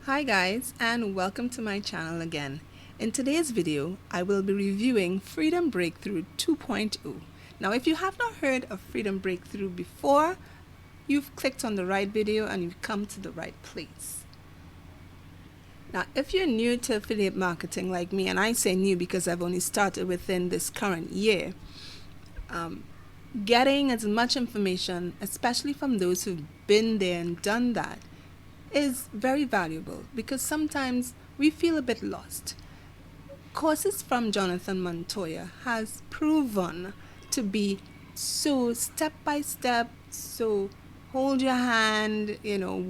Hi guys, and welcome to my channel again. In today's video, I will be reviewing Freedom Breakthrough 2.0. Now, if you have not heard of Freedom Breakthrough before, you've clicked on the right video and you've come to the right place. Now, if you're new to affiliate marketing like me, and I say new because I've only started within this current year, getting as much information, especially from those who've been there and done that, is very valuable because sometimes we feel a bit lost. Courses from Jonathan Montoya has proven to be so step by step, so hold your hand,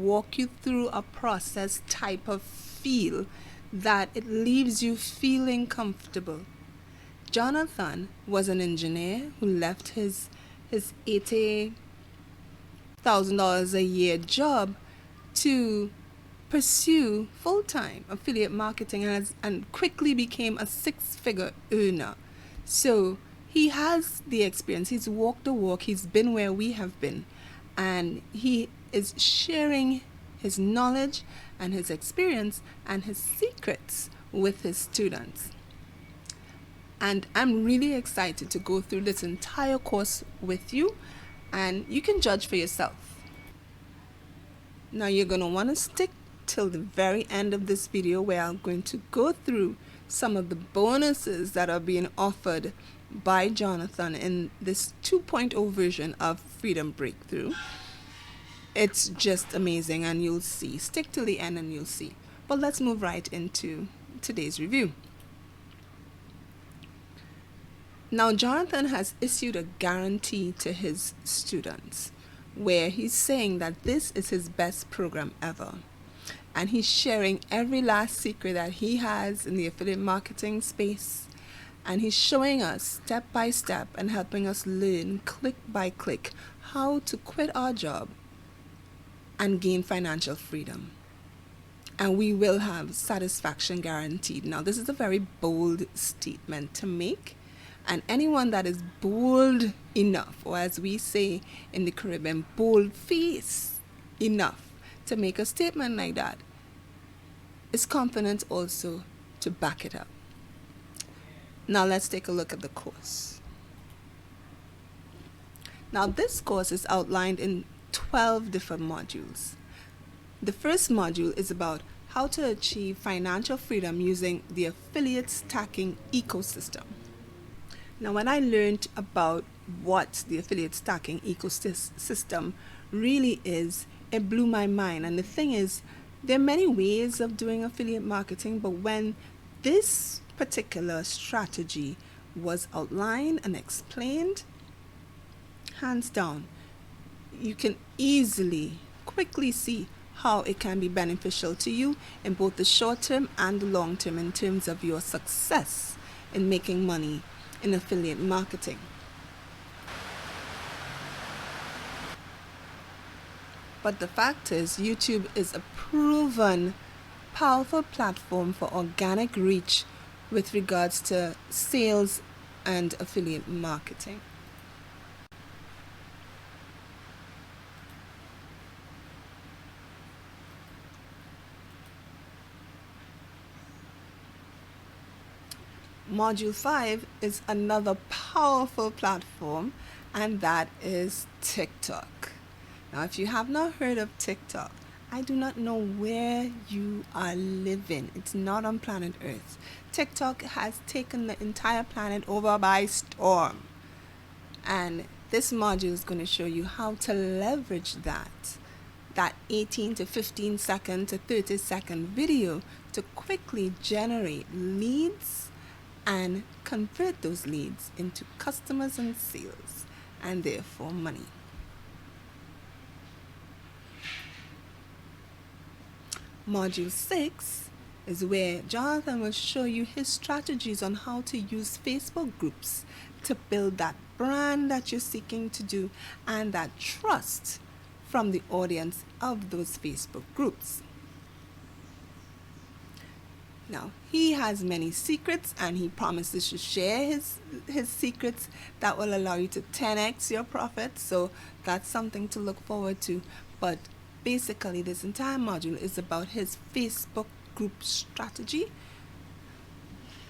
walk you through a process type of feel that it leaves you feeling comfortable. Jonathan was an engineer who left his $80,000 a year job to pursue full-time affiliate marketing and quickly became a six-figure earner. So he has the experience, he's walked the walk, he's been where we have been, and he is sharing his knowledge and his experience and his secrets with his students. And I'm really excited to go through this entire course with you, and you can judge for yourself. Now you're going to want to stick till the very end of this video where I'm going to go through some of the bonuses that are being offered by Jonathan in this 2.0 version of Freedom Breakthrough. It's just amazing, and you'll see. Stick till the end and you'll see. But let's move right into today's review. Now Jonathan has issued a guarantee to his students where he's saying that this is his best program ever. And he's sharing every last secret that he has in the affiliate marketing space. And he's showing us step by step and helping us learn click by click how to quit our job and gain financial freedom. And we will have satisfaction guaranteed. Now, this is a very bold statement to make. And anyone that is bold enough, or as we say in the Caribbean, bold face enough to make a statement like that, is confident also to back it up. Now let's take a look at the course. Now this course is outlined in 12 different modules. The first module is about how to achieve financial freedom using the affiliate stacking ecosystem. Now, when I learned about what the affiliate stacking ecosystem really is, it blew my mind. And the thing is, there are many ways of doing affiliate marketing, but when this particular strategy was outlined and explained, hands down, you can quickly see how it can be beneficial to you in both the short term and the long term in terms of your success in making money in affiliate marketing. But the fact is, YouTube is a proven, powerful platform for organic reach with regards to sales and affiliate marketing. Module 5 is another powerful platform, and that is TikTok. Now, if you have not heard of TikTok, I do not know where you are living. It's not on planet Earth. TikTok has taken the entire planet over by storm. And this module is going to show you how to leverage that 18 to 15 second to 30-second video to quickly generate leads and convert those leads into customers and sales, and therefore money. Module 6 is where Jonathan will show you his strategies on how to use Facebook groups to build that brand that you're seeking to do and that trust from the audience of those Facebook groups. Now, he has many secrets, and he promises to share his secrets that will allow you to 10x your profit. So that's something to look forward to. But basically this entire module is about his Facebook group strategy.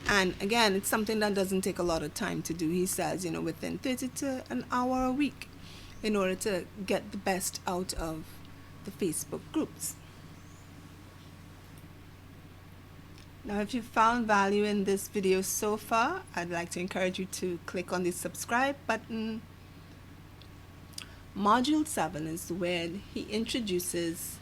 And again, it's something that doesn't take a lot of time to do. He says, within 30 to an hour a week, in order to get the best out of the Facebook groups. Now, if you found value in this video so far, I'd like to encourage you to click on the subscribe button. Module 7 is where he introduces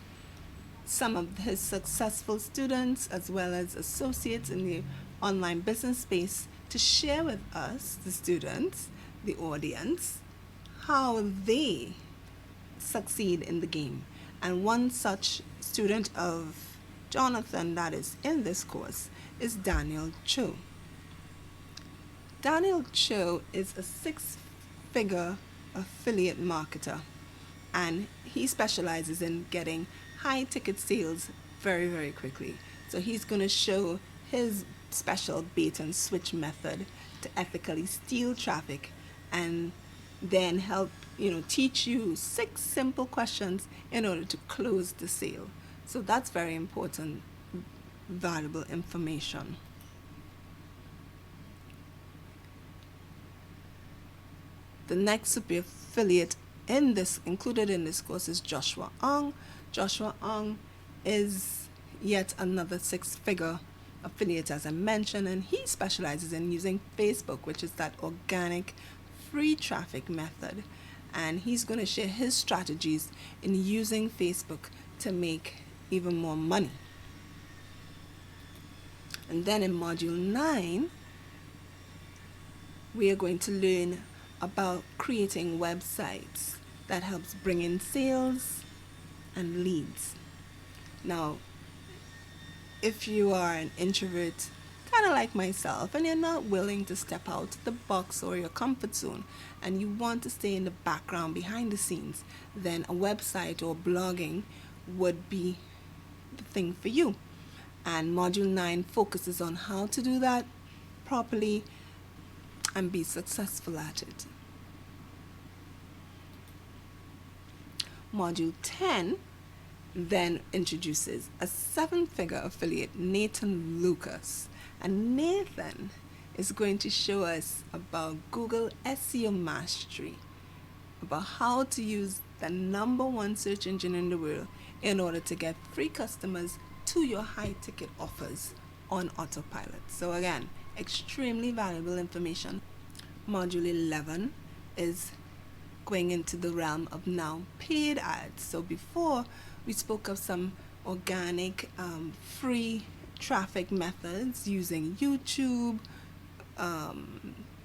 some of his successful students as well as associates in the online business space to share with us, the students, the audience, how they succeed in the game. And one such student of Jonathan that is in this course is Daniel Cho. Daniel Cho is a 6-figure affiliate marketer, and he specializes in getting high ticket sales very, very quickly. So he's going to show his special bait and switch method to ethically steal traffic, and then help teach you 6 simple questions in order to close the sale. So that's very important, valuable information. The next super affiliate included in this course is Joshua Ong. Joshua Ong is yet another 6-figure affiliate, as I mentioned, and he specializes in using Facebook, which is that organic free traffic method. And he's going to share his strategies in using Facebook to make even more money. And then in module 9, we are going to learn about creating websites that helps bring in sales and leads. Now, if you are an introvert, kind of like myself, and you're not willing to step out the box or your comfort zone, and you want to stay in the background behind the scenes, then a website or blogging would be the thing for you. And module 9 focuses on how to do that properly and be successful at it. Module 10 then introduces a 7-figure affiliate, Nathan Lucas. And Nathan is going to show us about Google SEO mastery, about how to use the #1 search engine in the world in order to get free customers to your high ticket offers on autopilot. So again, extremely valuable information. Module 11 is going into the realm of now paid ads. So before we spoke of some organic free traffic methods using YouTube,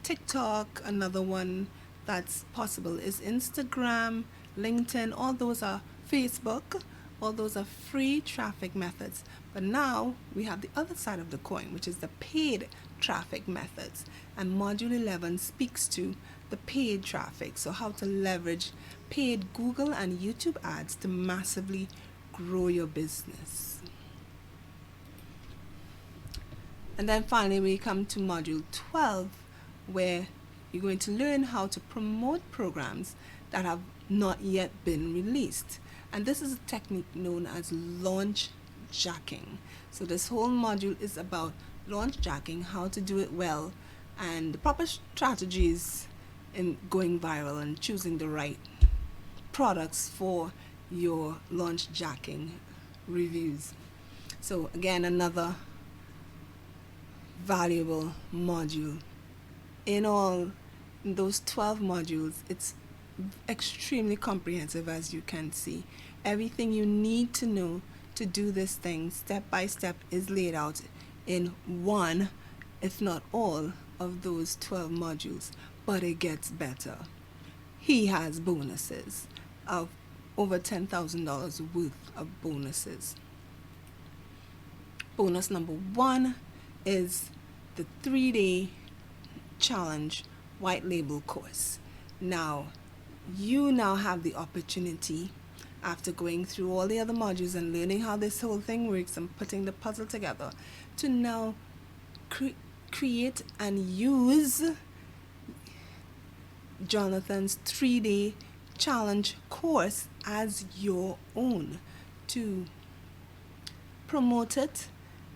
TikTok. Another one that's possible is Instagram, LinkedIn. All those are Facebook. All those are free traffic methods. But now we have the other side of the coin, which is the paid traffic methods. And module 11 speaks to the paid traffic. So how to leverage paid Google and YouTube ads to massively grow your business. And then finally we come to module 12, where you're going to learn how to promote programs that have not yet been released. And this is a technique known as launch jacking. So this whole module is about launch jacking, how to do it well, and the proper strategies in going viral and choosing the right products for your launch jacking reviews. So again, another valuable module. In all, in those 12 modules, it's extremely comprehensive, as you can see. Everything you need to know to do this thing step by step is laid out in one, if not all, of those 12 modules. But it gets better. He has bonuses of over $10,000 worth of bonuses. Bonus number 1 is the 3-day challenge white label course. Now, you now have the opportunity, after going through all the other modules and learning how this whole thing works and putting the puzzle together, to now create and use Jonathan's 3-day challenge course as your own, to promote it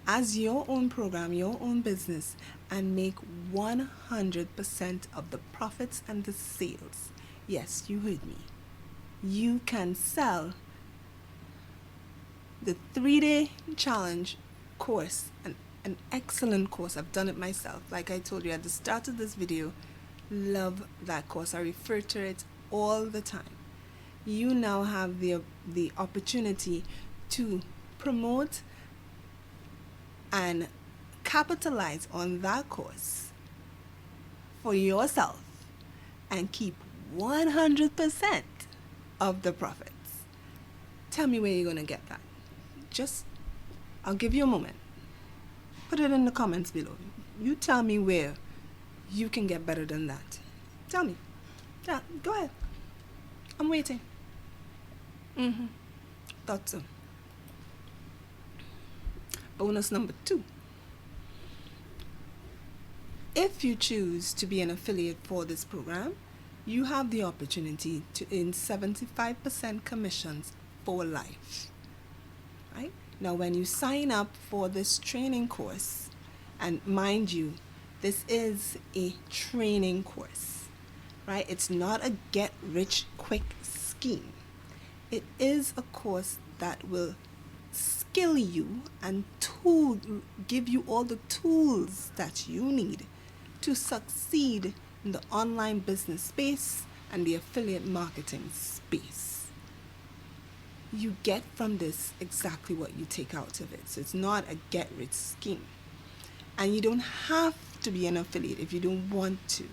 as your own program, your own business, and make 100% of the profits and the sales. Yes, you heard me. You can sell the 3-day challenge course, an excellent course. I've done it myself. Like I told you at the start of this video, love that course. I refer to it all the time. You now have the opportunity to promote and capitalize on that course for yourself and keep 100% of the profits. Tell me where you're going to get that. I'll give you a moment. Put it in the comments below. You tell me where you can get better than that. Tell me. Yeah, go ahead. I'm waiting. Thought so. Bonus number 2. If you choose to be an affiliate for this program, you have the opportunity to earn 75% commissions for life. Right? Now, when you sign up for this training course, and mind you, this is a training course, right? It's not a get-rich-quick scheme. It is a course that will skill you and give you all the tools that you need to succeed in the online business space and the affiliate marketing space. You get from this exactly what you take out of it. So it's not a get-rich scheme. And you don't have to be an affiliate if you don't want to,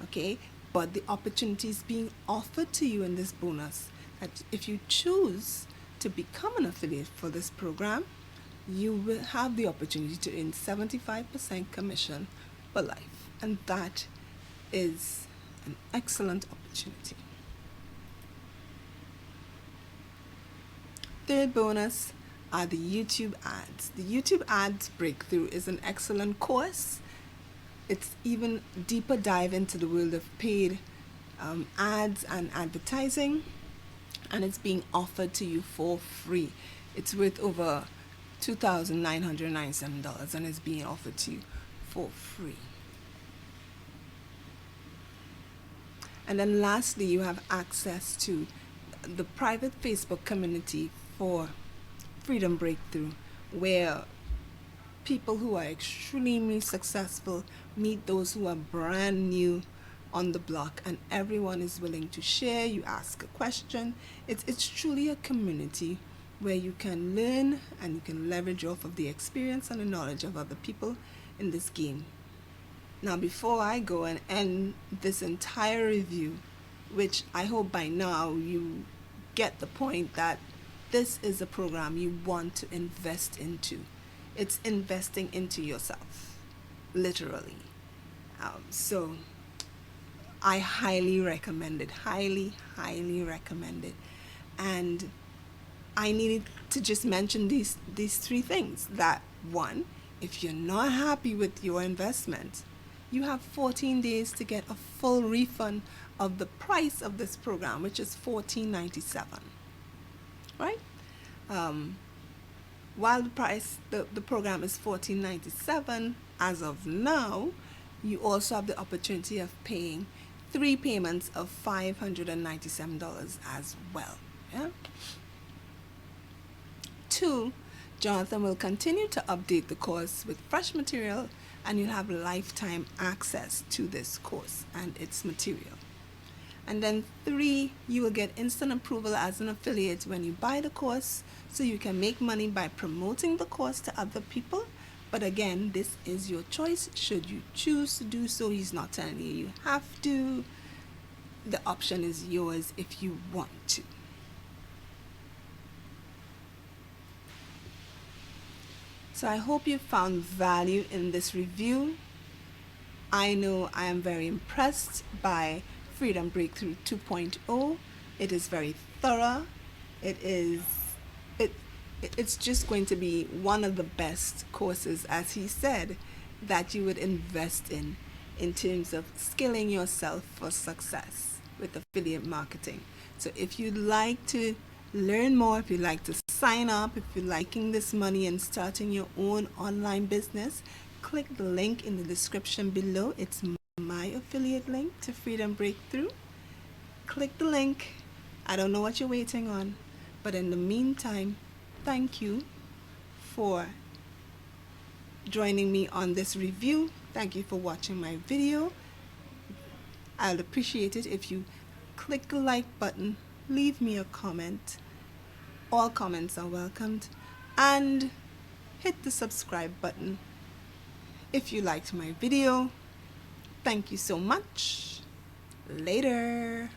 okay? But the opportunity is being offered to you in this bonus that if you choose to become an affiliate for this program, you will have the opportunity to earn 75% commission for life. And that is an excellent opportunity. Third bonus are the YouTube ads. The YouTube ads breakthrough is an excellent course. It's even deeper dive into the world of paid ads and advertising, and it's being offered to you for free. It's worth over $2,997 and it's being offered to you for free. And then lastly, you have access to the private Facebook community for Freedom Breakthrough, where people who are extremely successful meet those who are brand new on the block, and everyone is willing to share. You ask a question. It's truly a community where you can learn and you can leverage off of the experience and the knowledge of other people in this game. Now, before I go and end this entire review, which I hope by now you get the point that this is a program you want to invest into. It's investing into yourself, literally. So I highly recommend it, highly recommend it. And I needed to just mention these 3 things. That 1, if you're not happy with your investment, you have 14 days to get a full refund of the price of this program, which is $14.97. Right? While the program is $14.97 as of now, you also have the opportunity of paying 3 payments of $597 as well. Yeah? 2, Jonathan will continue to update the course with fresh material, and you'll have lifetime access to this course and its material. And then 3, you will get instant approval as an affiliate when you buy the course, so you can make money by promoting the course to other people. But again, this is your choice should you choose to do so. He's not telling you you have to. The option is yours if you want to. So I hope you found value in this review. I know I am very impressed by Freedom Breakthrough 2.0. It is very thorough. It's just going to be one of the best courses, as he said, that you would invest in terms of skilling yourself for success with affiliate marketing. So if you'd like to learn more, if you'd like to sign up, if you're liking this money and starting your own online business, click the link in the description below. It's my affiliate link to Freedom Breakthrough. Click the link. I don't know what you're waiting on, but in the meantime, thank you for joining me on this review. Thank you for watching my video. I'll appreciate it if you click the like button, leave me a comment. All comments are welcomed. And hit the subscribe button if you liked my video. Thank you so much. Later.